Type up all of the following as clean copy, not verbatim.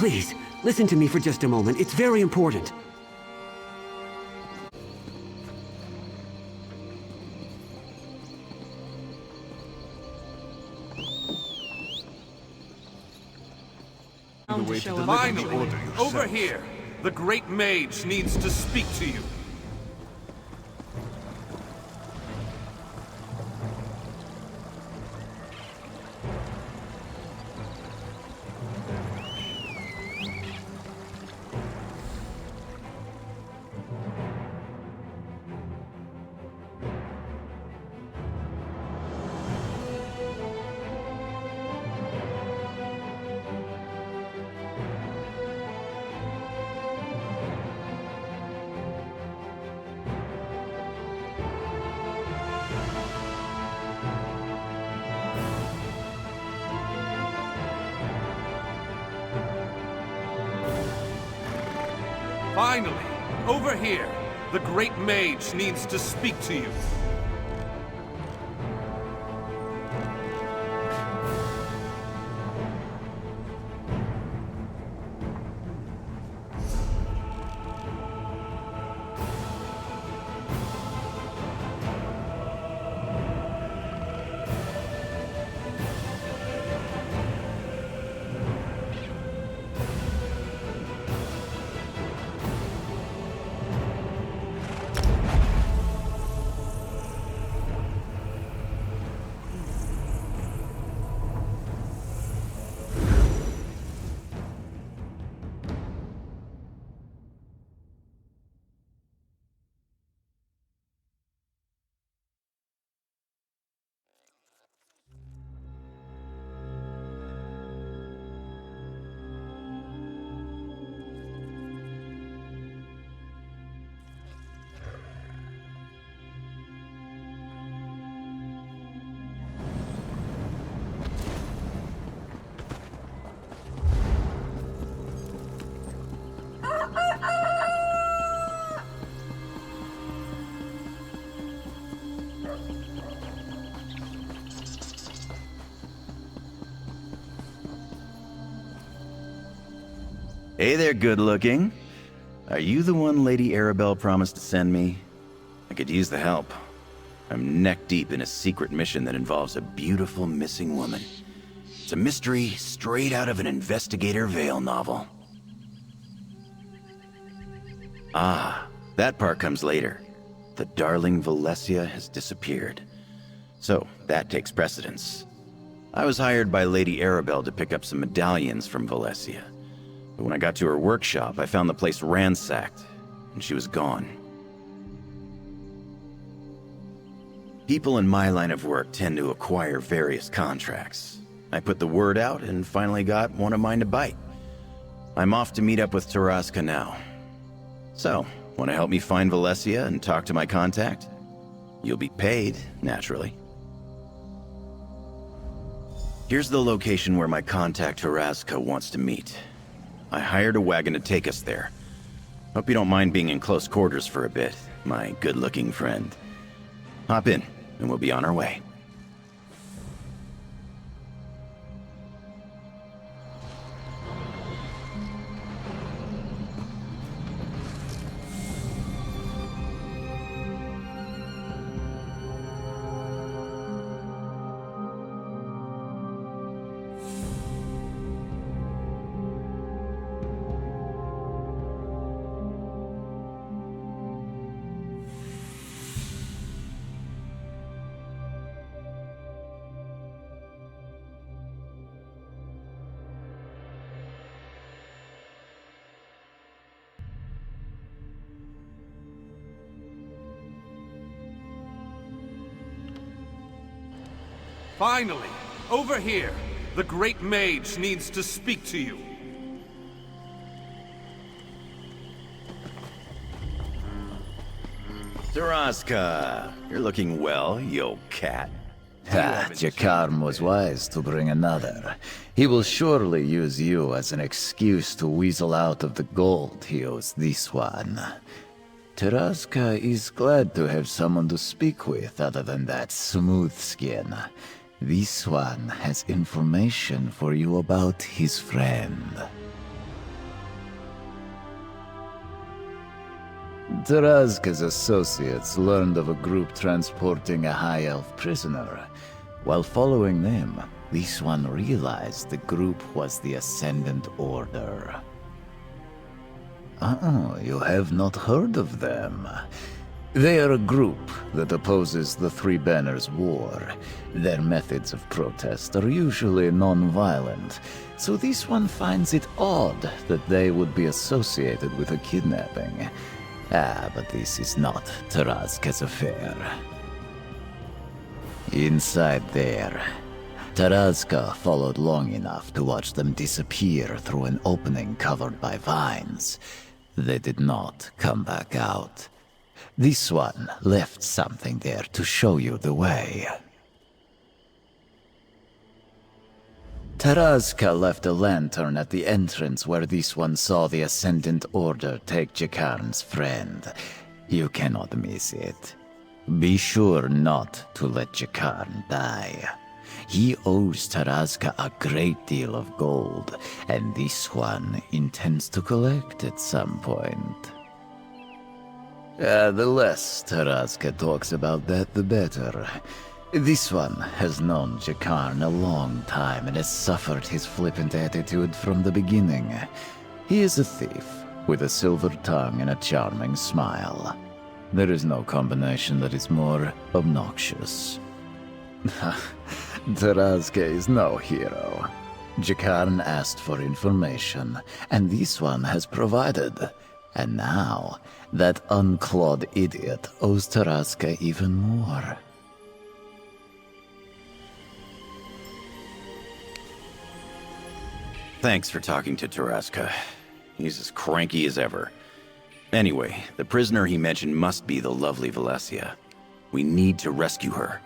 Please, listen to me for just a moment. It's very important. Finally, over here. The great mage needs to speak to you. Finally, over here. The great mage needs to speak to you. Hey there, good-looking. Are you the one Lady Arabelle promised to send me? I could use the help. I'm neck-deep in a secret mission that involves a beautiful missing woman. It's a mystery straight out of an Investigator Vale novel. Ah, that part comes later. The darling Valencia has disappeared. So, that takes precedence. I was hired by Lady Arabelle to pick up some medallions from Valencia. But when I got to her workshop, I found the place ransacked, and she was gone. People in my line of work tend to acquire various contracts. I put the word out and finally got one of mine to bite. I'm off to meet up with Taraska now. So, want to help me find Valencia and talk to my contact? You'll be paid, naturally. Here's the location where my contact Taraska wants to meet. I hired a wagon to take us there. Hope you don't mind being in close quarters for a bit, my good-looking friend. Hop in, and we'll be on our way. Finally, over here. The great mage needs to speak to you. Taraska, you're looking well, you old cat. Jakarm was wise to bring another. He will surely use you as an excuse to weasel out of the gold he owes this one. Taraska is glad to have someone to speak with other than that smooth skin. This one has information for you about his friend. Tarazka's associates learned of a group transporting a High Elf prisoner. While following them, this one realized the group was the Ascendant Order. Oh, you have not heard of them. They are a group that opposes the Three Banners War. Their methods of protest are usually non-violent, so this one finds it odd that they would be associated with a kidnapping. But this is not Tarazka's affair. Inside there, Tarazka followed long enough to watch them disappear through an opening covered by vines. They did not come back out. This one left something there to show you the way. Tarazka left a lantern at the entrance where this one saw the Ascendant Order take Jakarn's friend. You cannot miss it. Be sure not to let Jakarn die. He owes Tarazka a great deal of gold, and this one intends to collect at some point. The less Tarazka talks about that, the better. This one has known Jakarn a long time and has suffered his flippant attitude from the beginning. He is a thief, with a silver tongue and a charming smile. There is no combination that is more obnoxious. Tarazka is no hero. Jakarn asked for information, and this one has provided. And now, that unclawed idiot owes Tarazka even more. Thanks for talking to Tarazka. He's as cranky as ever. Anyway, the prisoner he mentioned must be the lovely Valencia. We need to rescue her.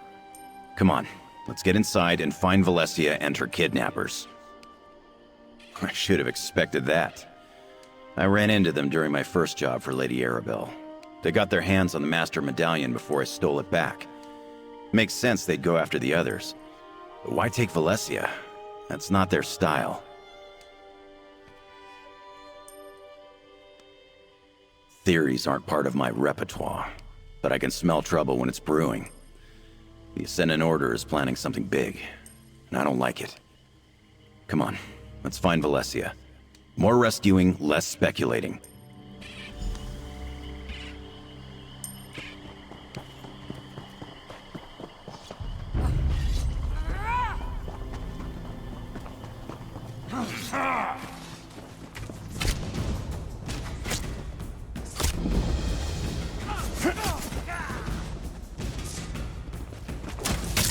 Come on, let's get inside and find Valencia and her kidnappers. I should have expected that. I ran into them during my first job for Lady Arabelle. They got their hands on the Master Medallion before I stole it back. Makes sense they'd go after the others. But why take Valencia? That's not their style. Theories aren't part of my repertoire, but I can smell trouble when it's brewing. The Ascendant Order is planning something big, and I don't like it. Come on, let's find Valencia. More rescuing, less speculating.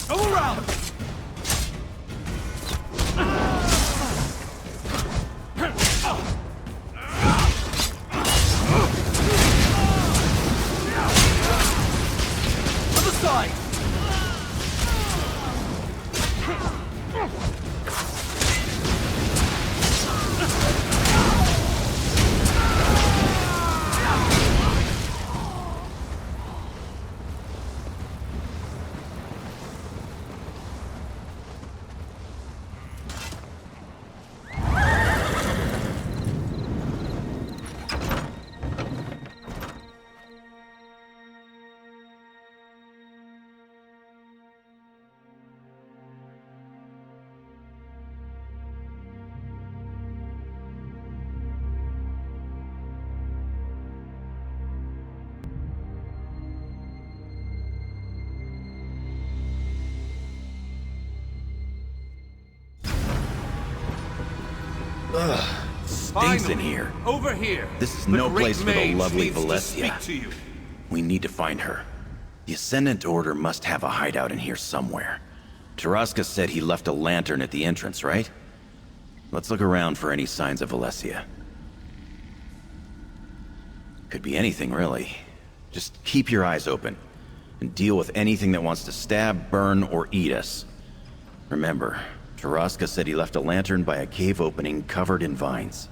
Go around! Other side! Stinks in here. Over here. This is no place for the lovely Valencia. Valencia. To you. We need to find her. The Ascendant Order must have a hideout in here somewhere. Tarazka said he left a lantern at the entrance, right? Let's look around for any signs of Valencia. Could be anything, really. Just keep your eyes open, and deal with anything that wants to stab, burn, or eat us. Remember, Tarazka said he left a lantern by a cave opening covered in vines.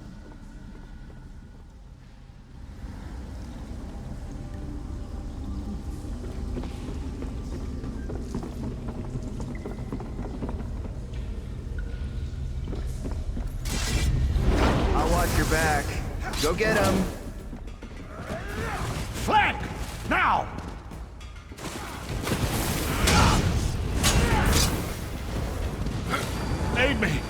I'll watch your back. Go get him. flank! Now! Aid me!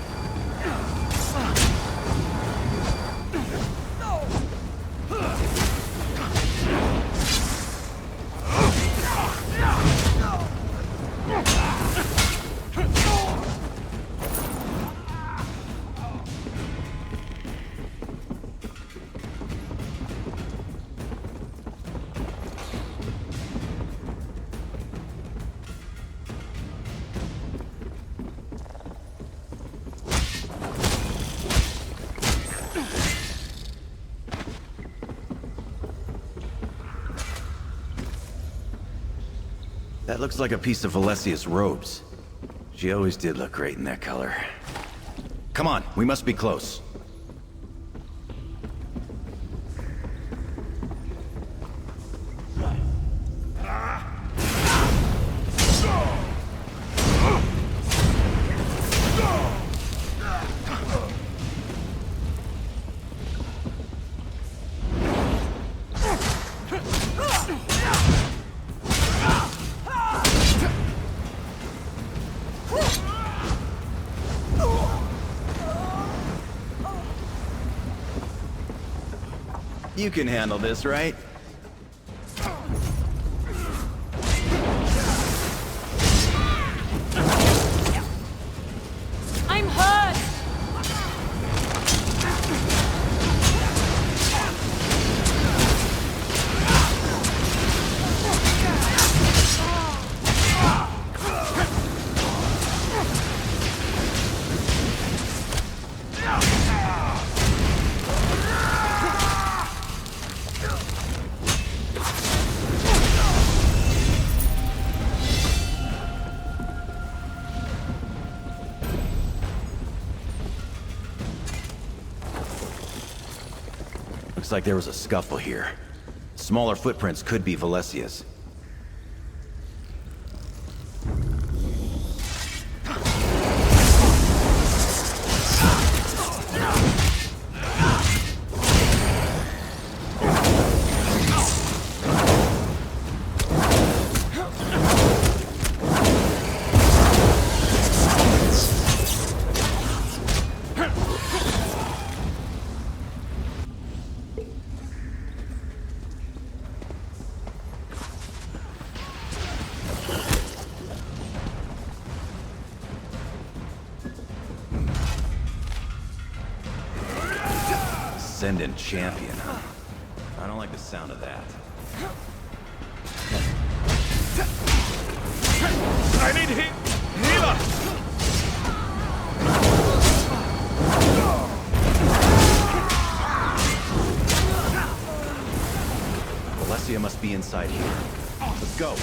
That looks like a piece of Valesia's robes. She always did look great in that color. Come on, we must be close. You can handle this, right? I'm hurt! Looks like there was a scuffle here. Smaller footprints could be Valesia's. Ascendant champion, huh? I don't like the sound of that. I need healer! Valesia must be inside here. Let's go.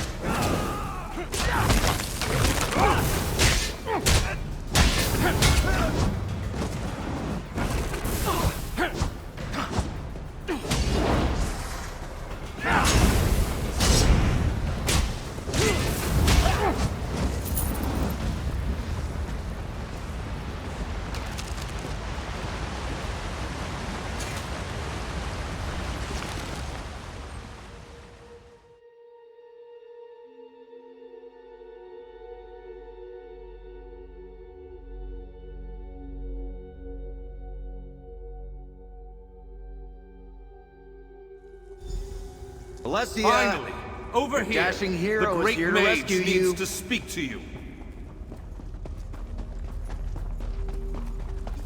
Valesia! Finally! Over here! Dashing hero the is great here to mage rescue needs you. to speak to you.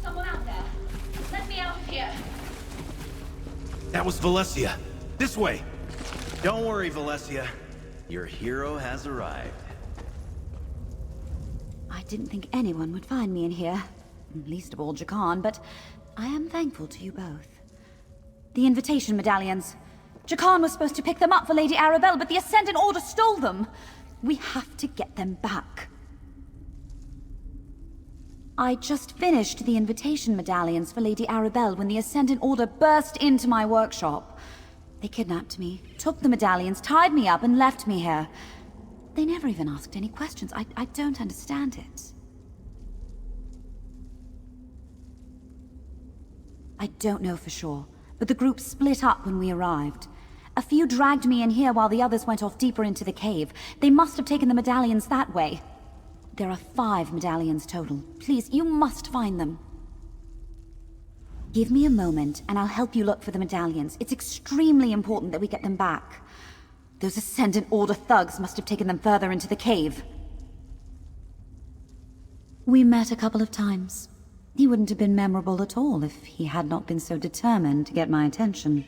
Someone out there. Let me out of here. That was Valesia. This way. Don't worry, Valesia. Your hero has arrived. I didn't think anyone would find me in here. Least of all Jakan, but I am thankful to you both. The invitation medallions. Jakan was supposed to pick them up for Lady Arabelle, but the Ascendant Order stole them. We have to get them back. I just finished the invitation medallions for Lady Arabelle when the Ascendant Order burst into my workshop. They kidnapped me, took the medallions, tied me up, and left me here. They never even asked any questions. I don't understand it. I don't know for sure, but the group split up when we arrived. A few dragged me in here while the others went off deeper into the cave. They must have taken the medallions that way. There are 5 medallions total. Please, you must find them. Give me a moment, and I'll help you look for the medallions. It's extremely important that we get them back. Those Ascendant Order thugs must have taken them further into the cave. We met a couple of times. He wouldn't have been memorable at all if he had not been so determined to get my attention.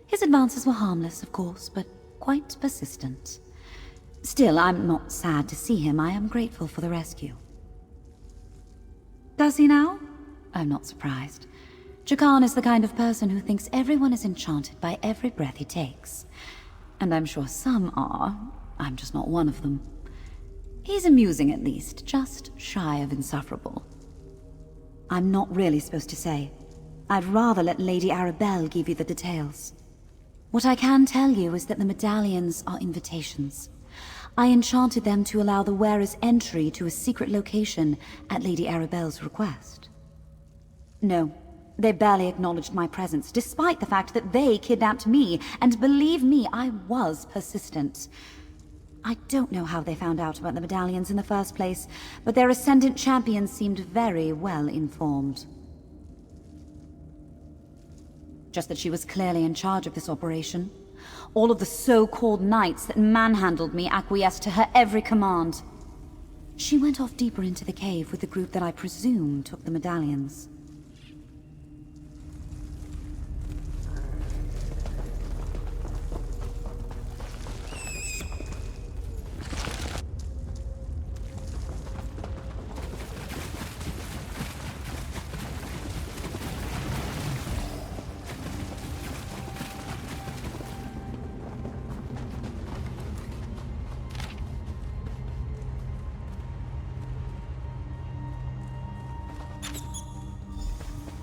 His advances were harmless, of course, but quite persistent. Still, I'm not sad to see him. I am grateful for the rescue. Does he now? I'm not surprised. Jakan is the kind of person who thinks everyone is enchanted by every breath he takes. And I'm sure some are. I'm just not one of them. He's amusing at least, just shy of insufferable. I'm not really supposed to say. I'd rather let Lady Arabelle give you the details. What I can tell you is that the medallions are invitations. I enchanted them to allow the wearer's entry to a secret location at Lady Arabelle's request. No, they barely acknowledged my presence, despite the fact that they kidnapped me, and believe me, I was persistent. I don't know how they found out about the medallions in the first place, but their Ascendant champion seemed very well informed. Just that she was clearly in charge of this operation. All of the so-called knights that manhandled me acquiesced to her every command. She went off deeper into the cave with the group that I presume took the medallions.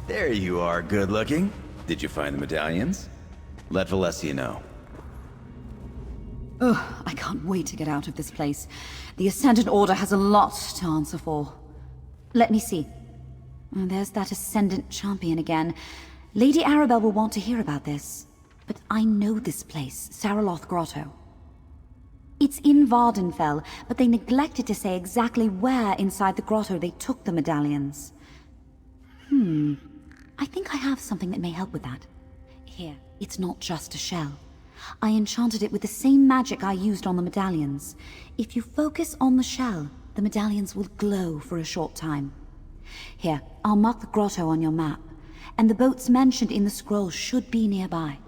There you are, good looking. Did you find the medallions? Let Valencia know. Ugh, I can't wait to get out of this place. The Ascendant Order has a lot to answer for. Let me see. Oh, there's that Ascendant champion again. Lady Arabelle will want to hear about this. But I know this place, Saraloth Grotto. It's in Vardenfell, but they neglected to say exactly where inside the grotto they took the medallions. I think I have something that may help with that. Here, it's not just a shell. I enchanted it with the same magic I used on the medallions. If you focus on the shell, the medallions will glow for a short time. Here, I'll mark the grotto on your map, and the boats mentioned in the scroll should be nearby.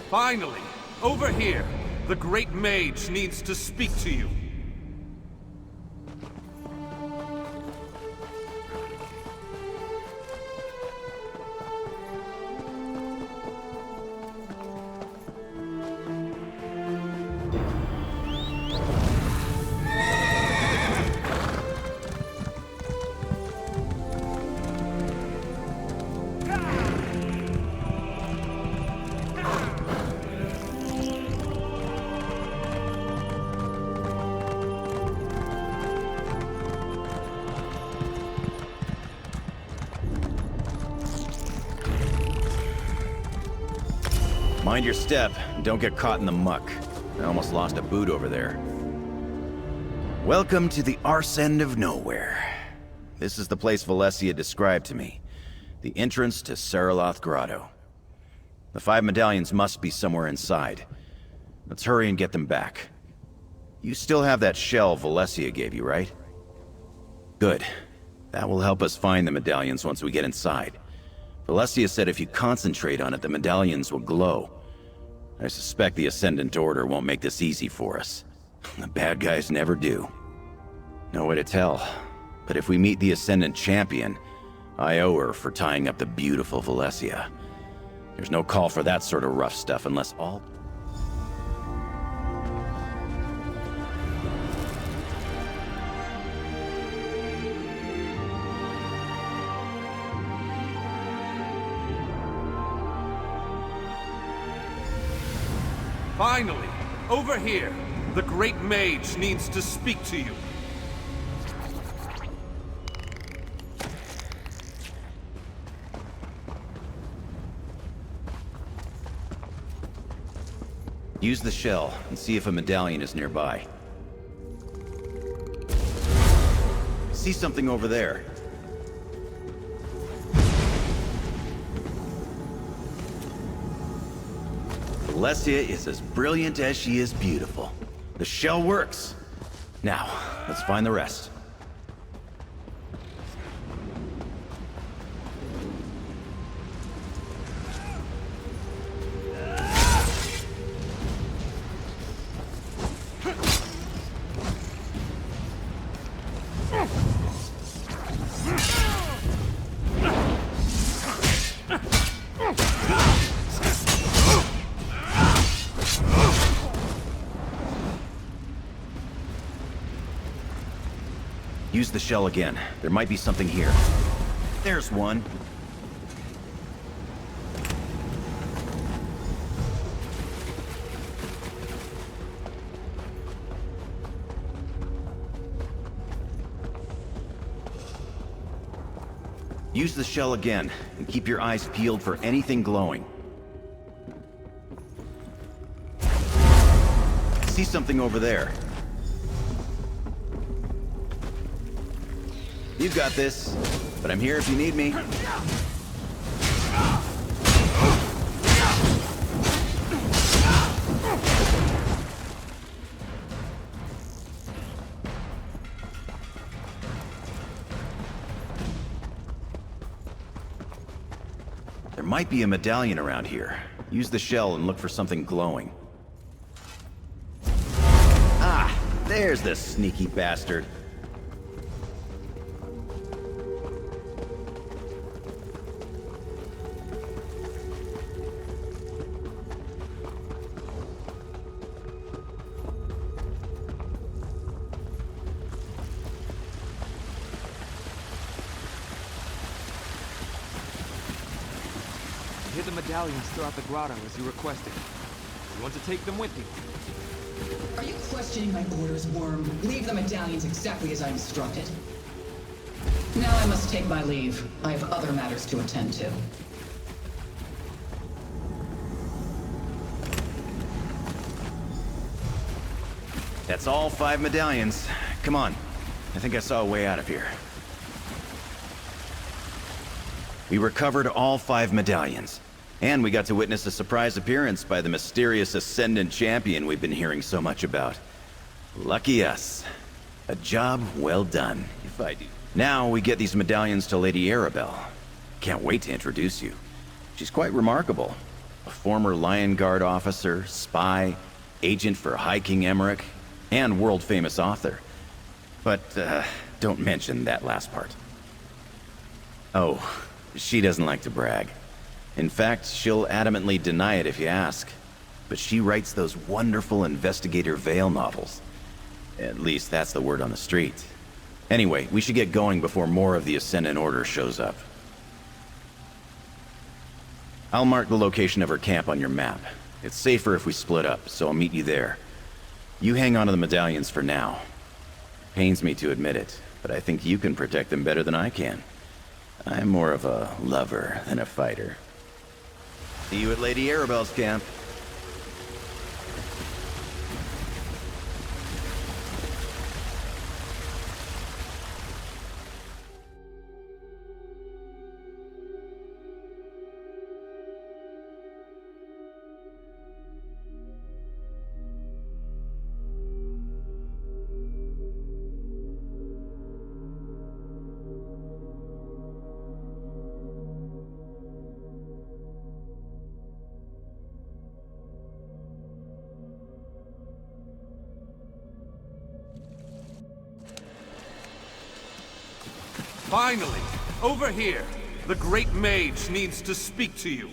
Finally! Over here! The Great Mage needs to speak to you. Mind your step, and don't get caught in the muck. I almost lost a boot over there. Welcome to the arse end of nowhere. This is the place Valencia described to me. The entrance to Saraloth Grotto. The 5 medallions must be somewhere inside. Let's hurry and get them back. You still have that shell Valencia gave you, right? Good. That will help us find the medallions once we get inside. Valencia said if you concentrate on it, the medallions will glow. I suspect the Ascendant Order won't make this easy for us. The bad guys never do. No way to tell. But if we meet the Ascendant Champion, I owe her for tying up the beautiful Valencia. There's no call for that sort of rough stuff unless all... Finally! Over here! The Great Mage needs to speak to you. Use the shell and see if a medallion is nearby. I see something over there. Valencia is as brilliant as she is beautiful. The shell works. Now, let's find the rest. Use the shell again. There might be something here. There's one. Use the shell again, and keep your eyes peeled for anything glowing. I see something over there. You've got this, but I'm here if you need me. There might be a medallion around here. Use the shell and look for something glowing. Ah, there's the sneaky bastard. Hid the medallions throughout the grotto as you requested. You want to take them with you? Are you questioning my orders, Worm? Leave the medallions exactly as I instructed. Now I must take my leave. I have other matters to attend to. That's all 5 medallions. Come on. I think I saw a way out of here. We recovered all 5 medallions. And we got to witness a surprise appearance by the mysterious Ascendant Champion we've been hearing so much about. Lucky us. A job well done, if I do. Now we get these medallions to Lady Arabelle. Can't wait to introduce you. She's quite remarkable. A former Lion Guard officer, spy, agent for High King Emmerich, and world-famous author. But, don't mention that last part. Oh, she doesn't like to brag. In fact, she'll adamantly deny it if you ask. But she writes those wonderful Investigator Vale novels. At least that's the word on the street. Anyway, we should get going before more of the Ascendant Order shows up. I'll mark the location of her camp on your map. It's safer if we split up, so I'll meet you there. You hang on to the medallions for now. Pains me to admit it, but I think you can protect them better than I can. I'm more of a lover than a fighter. See you at Lady Arabelle's camp. Finally! Over here! The Great Mage needs to speak to you.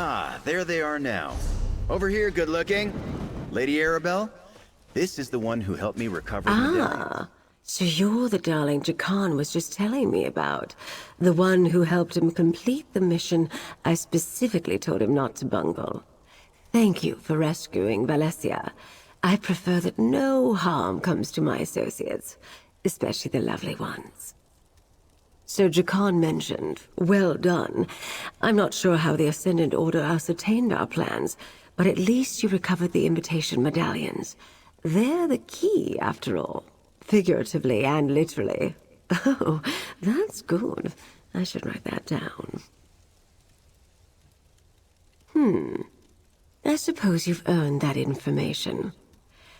Ah, there they are now. Over here, good looking. Lady Arabelle, this is the one who helped me recover the medallion. So you're the darling Jakan was just telling me about. The one who helped him complete the mission I specifically told him not to bungle. Thank you for rescuing Valencia. I prefer that no harm comes to my associates, especially the lovely ones. So Jakan mentioned, well done. I'm not sure how the Ascendant Order ascertained our plans, but at least you recovered the invitation medallions. They're the key, after all. Figuratively and literally. Oh, that's good. I should write that down. I suppose you've earned that information.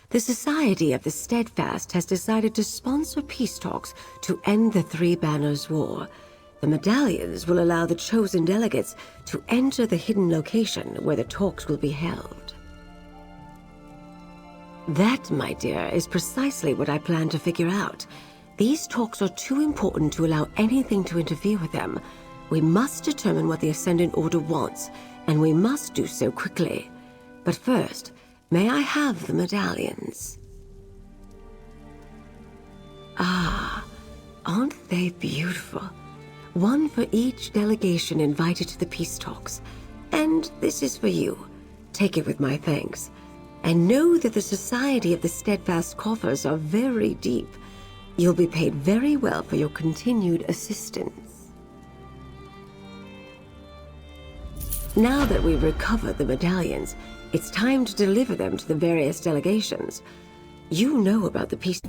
The Society of the Steadfast has decided to sponsor peace talks to end the Three Banners War. The medallions will allow the chosen delegates to enter the hidden location where the talks will be held. That, my dear, is precisely what I plan to figure out. These talks are too important to allow anything to interfere with them. We must determine what the Ascendant Order wants, and we must do so quickly. But first, may I have the medallions? Ah, aren't they beautiful? One for each delegation invited to the peace talks. And this is for you. Take it with my thanks. And know that the Society of the Steadfast coffers are very deep. You'll be paid very well for your continued assistance. Now that we've recovered the medallions, it's time to deliver them to the various delegations. You know about the peace...